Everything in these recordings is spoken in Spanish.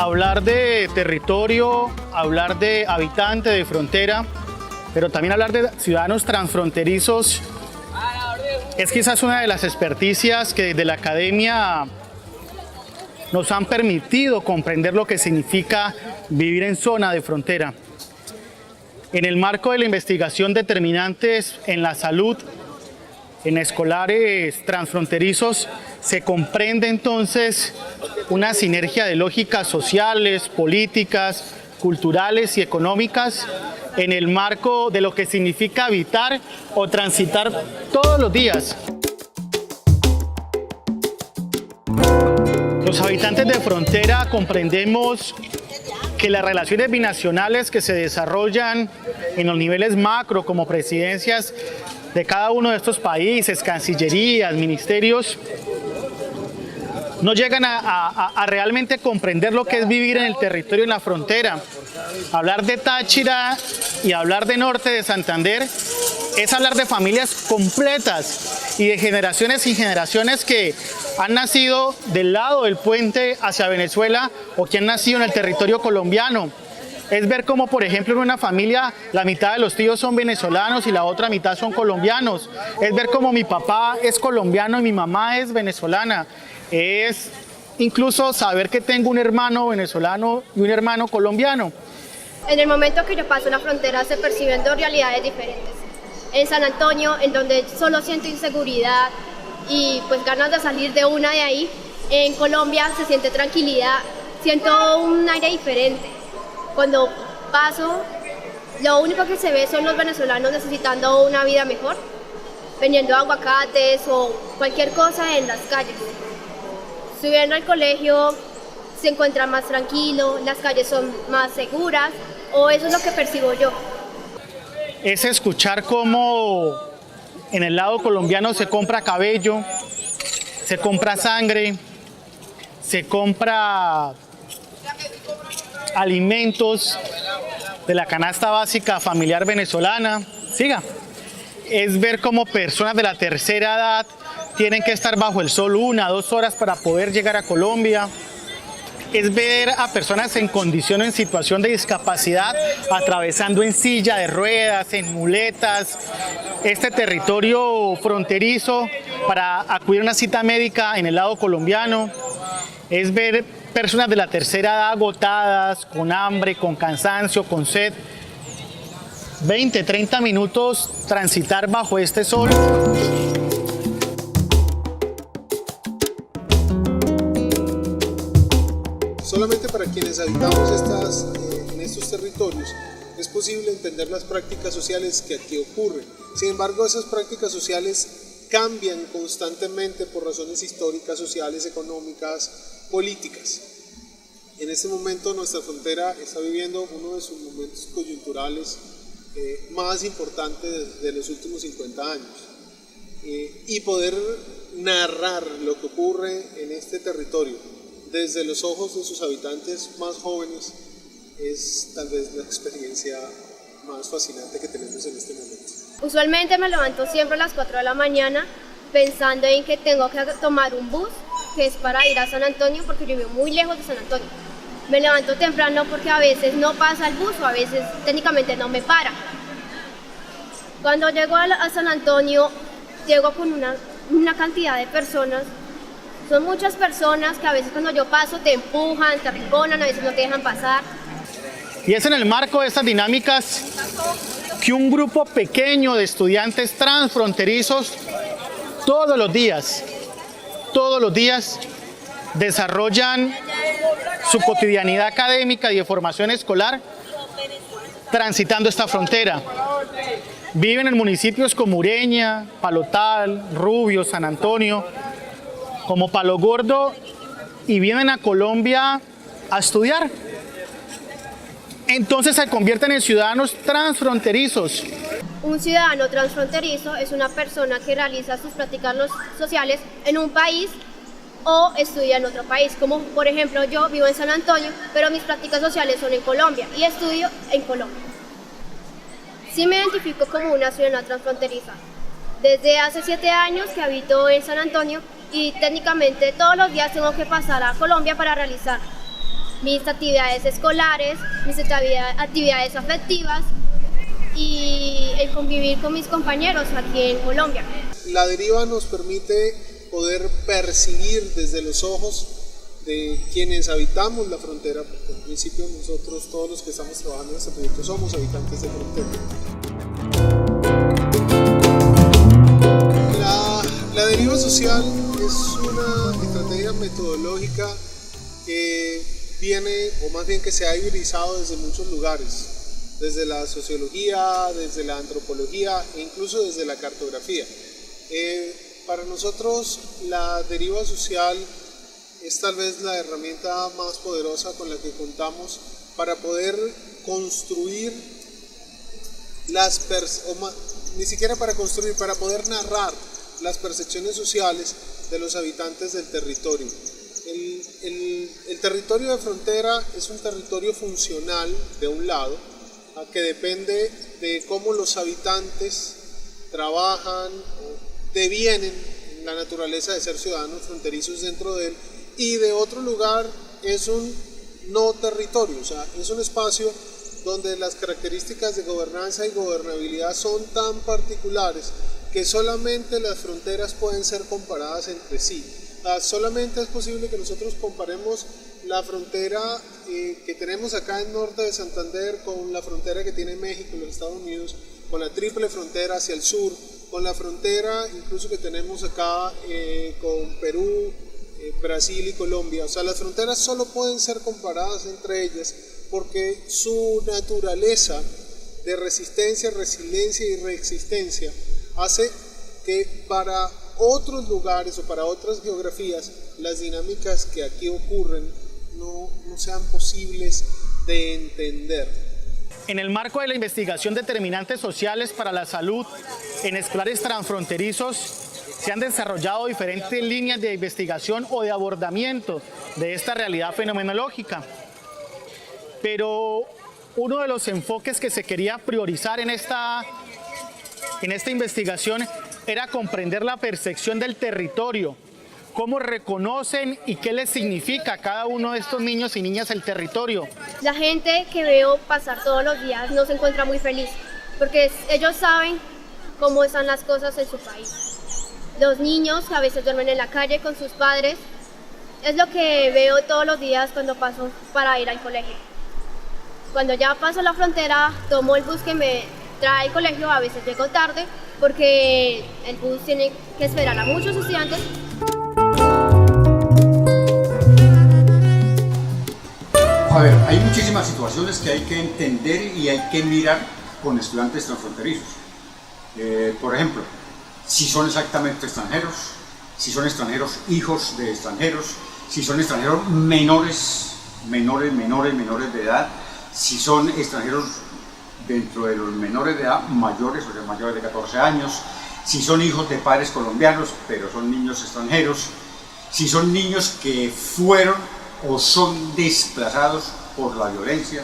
hablar de territorio, hablar de habitante de frontera, pero también hablar de ciudadanos transfronterizos es quizás una de las experticias que desde la academia nos han permitido comprender lo que significa vivir en zona de frontera. En el marco de la investigación determinantes en la salud, en escolares transfronterizos, se comprende entonces una sinergia de lógicas sociales, políticas, culturales y económicas en el marco de lo que significa habitar o transitar todos los días. Los habitantes de frontera comprendemos que las relaciones binacionales que se desarrollan en los niveles macro como presidencias de cada uno de estos países, cancillerías, ministerios, no llegan a realmente comprender lo que es vivir en el territorio en la frontera. Hablar de Táchira y hablar de norte de Santander es hablar de familias completas y de generaciones y generaciones que han nacido del lado del puente hacia Venezuela o que han nacido en el territorio colombiano. Es ver cómo, por ejemplo, en una familia la mitad de los tíos son venezolanos y la otra mitad son colombianos. Es ver cómo mi papá es colombiano y mi mamá es venezolana. Es incluso saber que tengo un hermano venezolano y un hermano colombiano. En el momento que yo paso la frontera se perciben dos realidades diferentes. En San Antonio, en donde solo siento inseguridad y pues ganas de salir de una de ahí. En Colombia se siente tranquilidad, siento un aire diferente. Cuando paso, lo único que se ve son los venezolanos necesitando una vida mejor, vendiendo aguacates o cualquier cosa en las calles. Subiendo al colegio se encuentra más tranquilo, las calles son más seguras, o eso es lo que percibo yo. Es escuchar cómo en el lado colombiano se compra cabello, se compra sangre, se compra alimentos de la canasta básica familiar venezolana. Siga. Es ver cómo personas de la tercera edad tienen que estar bajo el sol 1 o 2 horas para poder llegar a Colombia. Es ver a personas en condición o en situación de discapacidad atravesando en silla de ruedas, en muletas, este territorio fronterizo para acudir a una cita médica en el lado colombiano. Es ver personas de la tercera edad agotadas, con hambre, con cansancio, con sed. 20, 30 minutos transitar bajo este sol. Solamente para quienes habitamos en estos territorios es posible entender las prácticas sociales que aquí ocurren. Sin embargo, esas prácticas sociales cambian constantemente por razones históricas, sociales, económicas, políticas. En este momento nuestra frontera está viviendo uno de sus momentos coyunturales más importantes de los últimos 50 años. Y poder narrar lo que ocurre en este territorio desde los ojos de sus habitantes más jóvenes es tal vez la experiencia más fascinante que tenemos en este momento. Usualmente me levanto siempre a las 4 de la mañana pensando en que tengo que tomar un bus que es para ir a San Antonio porque yo vivo muy lejos de San Antonio. Me levanto temprano porque a veces no pasa el bus o a veces técnicamente no me para. Cuando llego a San Antonio llego con una cantidad de personas. Son muchas personas que a veces cuando yo paso te empujan, te arrinconan, a veces no te dejan pasar. Y es en el marco de estas dinámicas que un grupo pequeño de estudiantes transfronterizos todos los días, desarrollan su cotidianidad académica y de formación escolar transitando esta frontera. Viven en municipios como Ureña, Palotal, Rubio, San Antonio, como Palo Gordo, y vienen a Colombia a estudiar. Entonces se convierten en ciudadanos transfronterizos. Un ciudadano transfronterizo es una persona que realiza sus prácticas sociales en un país o estudia en otro país. Como por ejemplo yo vivo en San Antonio, pero mis prácticas sociales son en Colombia y estudio en Colombia. Sí me identifico como una ciudadana transfronteriza. Desde hace 7 años que habito en San Antonio y técnicamente todos los días tengo que pasar a Colombia para realizar mis actividades escolares, mis actividades afectivas y el convivir con mis compañeros aquí en Colombia. La deriva nos permite poder percibir desde los ojos de quienes habitamos la frontera, porque en principio nosotros, todos los que estamos trabajando en este proyecto, somos habitantes de frontera. La deriva social es una estrategia metodológica que viene, o más bien que se ha hibridizado desde muchos lugares, desde la sociología, desde la antropología e incluso desde la cartografía. Para nosotros la deriva social es tal vez la herramienta más poderosa con la que contamos para poder construir ni siquiera para construir, para poder narrar las percepciones sociales de los habitantes del territorio. El territorio de frontera es un territorio funcional, de un lado, que depende de cómo los habitantes trabajan, devienen la naturaleza de ser ciudadanos fronterizos dentro de él, y de otro lugar es un no territorio, o sea, es un espacio donde las características de gobernanza y gobernabilidad son tan particulares que solamente las fronteras pueden ser comparadas entre sí. Solamente es posible que nosotros comparemos la frontera que tenemos acá en norte de Santander con la frontera que tiene México y los Estados Unidos, con la triple frontera hacia el sur, con la frontera incluso que tenemos acá con Perú, Brasil y Colombia. O sea, las fronteras solo pueden ser comparadas entre ellas porque su naturaleza de resistencia, resiliencia y reexistencia hace que para otros lugares o para otras geografías las dinámicas que aquí ocurren no sean posibles de entender. En el marco de la investigación de determinantes sociales para la salud en escolares transfronterizos, se han desarrollado diferentes líneas de investigación o de abordamiento de esta realidad fenomenológica. Pero uno de los enfoques que se quería priorizar en esta investigación era comprender la percepción del territorio, cómo reconocen y qué les significa a cada uno de estos niños y niñas el territorio. La gente que veo pasar todos los días no se encuentra muy feliz, porque ellos saben cómo están las cosas en su país. Los niños a veces duermen en la calle con sus padres, es lo que veo todos los días cuando paso para ir al colegio. Cuando ya paso la frontera, tomo el bus que me trae al colegio, a veces llego tarde, porque el bus tiene que esperar a muchos estudiantes. A ver, hay muchísimas situaciones que hay que entender y hay que mirar con estudiantes transfronterizos. Por ejemplo, si son exactamente extranjeros, si son extranjeros hijos de extranjeros, si son extranjeros menores de edad, si son extranjeros dentro de los menores de edad mayores, o sea, mayores de 14 años, si son hijos de padres colombianos, pero son niños extranjeros, si son niños que fueron o son desplazados por la violencia,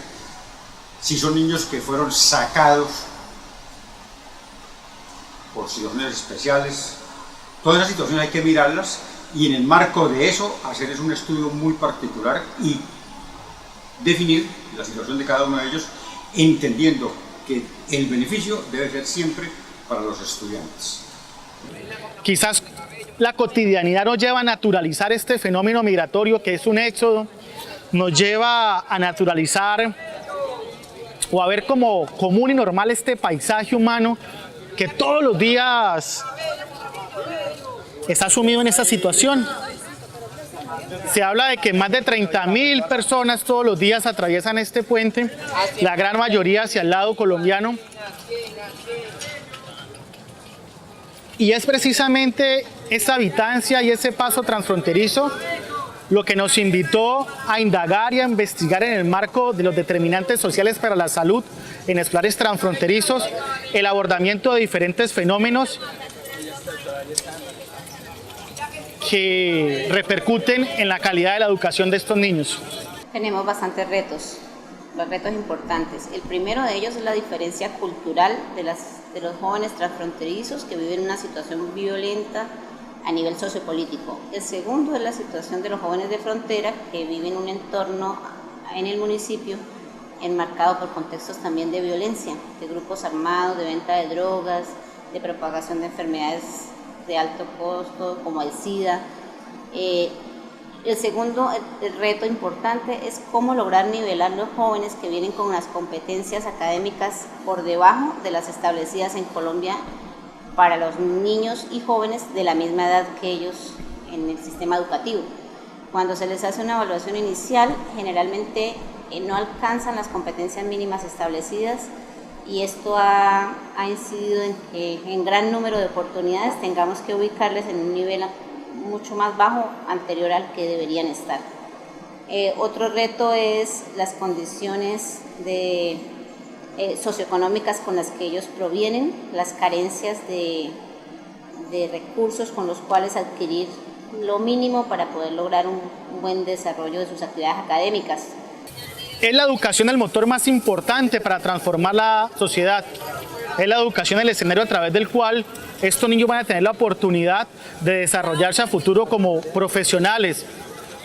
si son niños que fueron sacados por situaciones especiales. Todas esas situaciones hay que mirarlas y en el marco de eso hacerles un estudio muy particular y definir la situación de cada uno de ellos, entendiendo que el beneficio debe ser siempre para los estudiantes. Quizás la cotidianidad nos lleva a naturalizar este fenómeno migratorio que es un éxodo, nos lleva a naturalizar o a ver como común y normal este paisaje humano que todos los días está sumido en esta situación. Se habla de que más de 30.000 personas todos los días atraviesan este puente, la gran mayoría hacia el lado colombiano. Y es precisamente esa habitancia y ese paso transfronterizo lo que nos invitó a indagar y a investigar en el marco de los determinantes sociales para la salud en escolares transfronterizos, el abordamiento de diferentes fenómenos que repercuten en la calidad de la educación de estos niños. Tenemos bastantes retos, los retos importantes. El primero de ellos es la diferencia cultural de los jóvenes transfronterizos que viven una situación violenta a nivel sociopolítico. El segundo es la situación de los jóvenes de frontera que viven un entorno en el municipio, enmarcado por contextos también de violencia, de grupos armados, de venta de drogas, de propagación de enfermedades de alto costo como el SIDA. El segundo el reto importante es cómo lograr nivelar los jóvenes que vienen con las competencias académicas por debajo de las establecidas en Colombia para los niños y jóvenes de la misma edad que ellos en el sistema educativo. Cuando se les hace una evaluación inicial, generalmente no alcanzan las competencias mínimas establecidas y esto ha incidido en que en gran número de oportunidades tengamos que ubicarles en un nivel mucho más bajo anterior al que deberían estar. Otro reto es las condiciones socioeconómicas con las que ellos provienen, las carencias de recursos con los cuales adquirir lo mínimo para poder lograr un buen desarrollo de sus actividades académicas. Es la educación el motor más importante para transformar la sociedad. Es la educación el escenario a través del cual estos niños van a tener la oportunidad de desarrollarse a futuro como profesionales,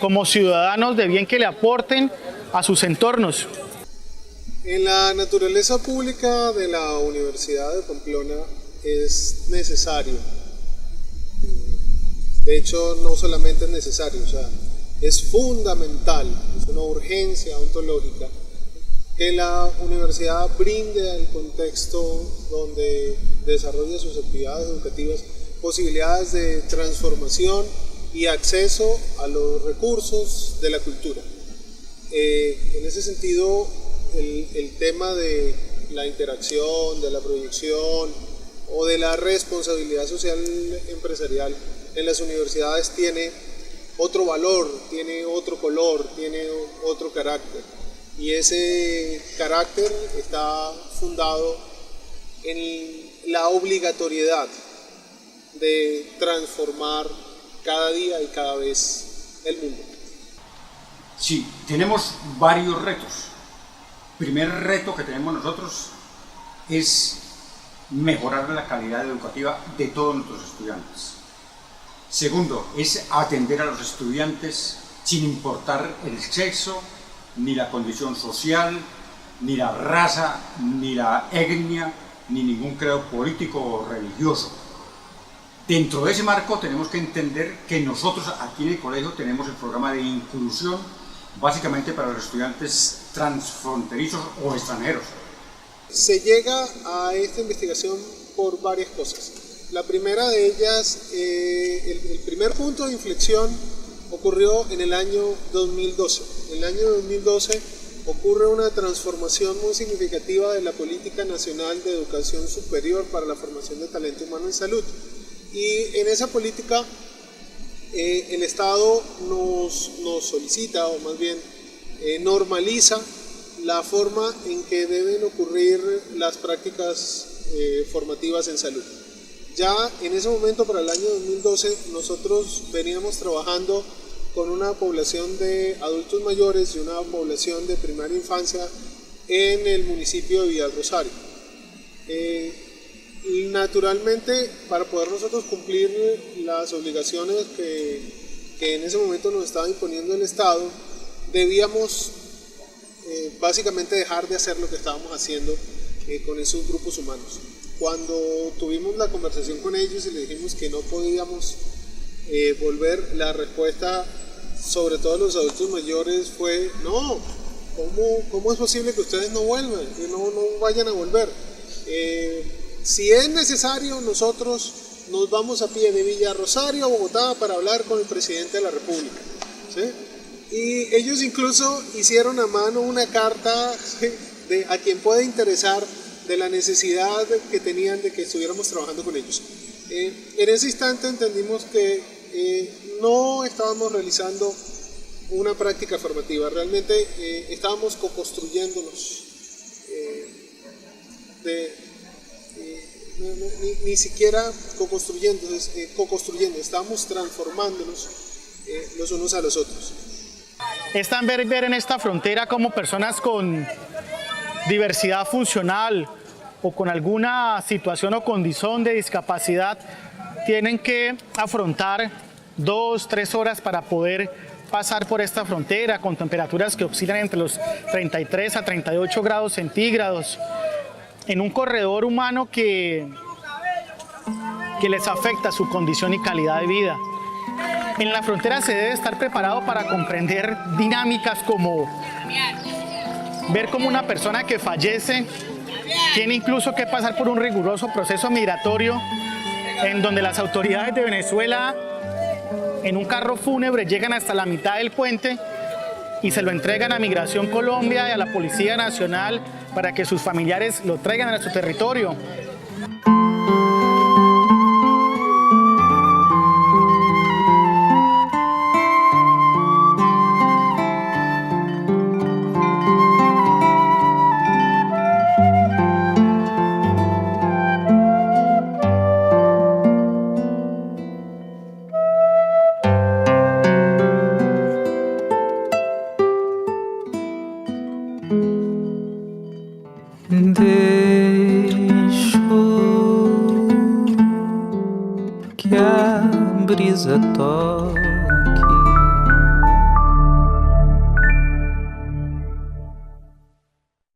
como ciudadanos de bien que le aporten a sus entornos. En la naturaleza pública de la Universidad de Pamplona es necesario, de hecho no solamente es necesario, es fundamental, es una urgencia ontológica que la universidad brinde al contexto donde desarrolla sus actividades educativas posibilidades de transformación y acceso a los recursos de la cultura. En ese sentido, el tema de la interacción, de la proyección o de la responsabilidad social empresarial en las universidades tiene otro valor, tiene otro color, tiene otro carácter. Y ese carácter está fundado en la obligatoriedad de transformar cada día y cada vez el mundo. Sí, tenemos varios retos. Primer reto que tenemos nosotros es mejorar la calidad educativa de todos nuestros estudiantes. Segundo, es atender a los estudiantes sin importar el sexo, ni la condición social, ni la raza, ni la etnia, ni ningún credo político o religioso. Dentro de ese marco tenemos que entender que nosotros aquí en el colegio tenemos el programa de inclusión básicamente para los estudiantes transfronterizos o extranjeros. Se llega a esta investigación por varias cosas. La primera de ellas, el primer punto de inflexión ocurrió en el año 2012. En el año 2012 ocurre una transformación muy significativa de la Política Nacional de Educación Superior para la Formación de Talento Humano en Salud. Y en esa política el Estado nos solicita, o más bien normaliza la forma en que deben ocurrir las prácticas formativas en salud. Ya en ese momento, para el año 2012, nosotros veníamos trabajando con una población de adultos mayores y una población de primaria infancia en el municipio de Villarrosario. Naturalmente, para poder nosotros cumplir las obligaciones que en ese momento nos estaba imponiendo el Estado, debíamos básicamente dejar de hacer lo que estábamos haciendo con esos grupos humanos. Cuando tuvimos la conversación con ellos y les dijimos que no podíamos volver, la respuesta, sobre todo los adultos mayores, fue: no, ¿cómo es posible que ustedes no vuelvan, que no vayan a volver? Si es necesario, nosotros nos vamos a pie de Villarrosario a Bogotá para hablar con el presidente de la República, ¿sí? Y ellos incluso hicieron a mano una carta, ¿sí?, a quien puede interesar, de la necesidad que tenían de que estuviéramos trabajando con ellos. En ese instante entendimos que no estábamos realizando una práctica formativa, realmente estábamos co-construyéndonos, ni siquiera co-construyendo, estábamos transformándonos los unos a los otros. Es tan ver en esta frontera como personas con diversidad funcional o con alguna situación o condición de discapacidad tienen que afrontar 2-3 horas para poder pasar por esta frontera con temperaturas que oscilan entre los 33 a 38 grados centígrados, en un corredor humano que les afecta su condición y calidad de vida. En la frontera se debe estar preparado para comprender dinámicas como ver cómo una persona que fallece tiene incluso que pasar por un riguroso proceso migratorio en donde las autoridades de Venezuela en un carro fúnebre llegan hasta la mitad del puente y se lo entregan a Migración Colombia y a la Policía Nacional para que sus familiares lo traigan a nuestro territorio. Deixo que a brisa toque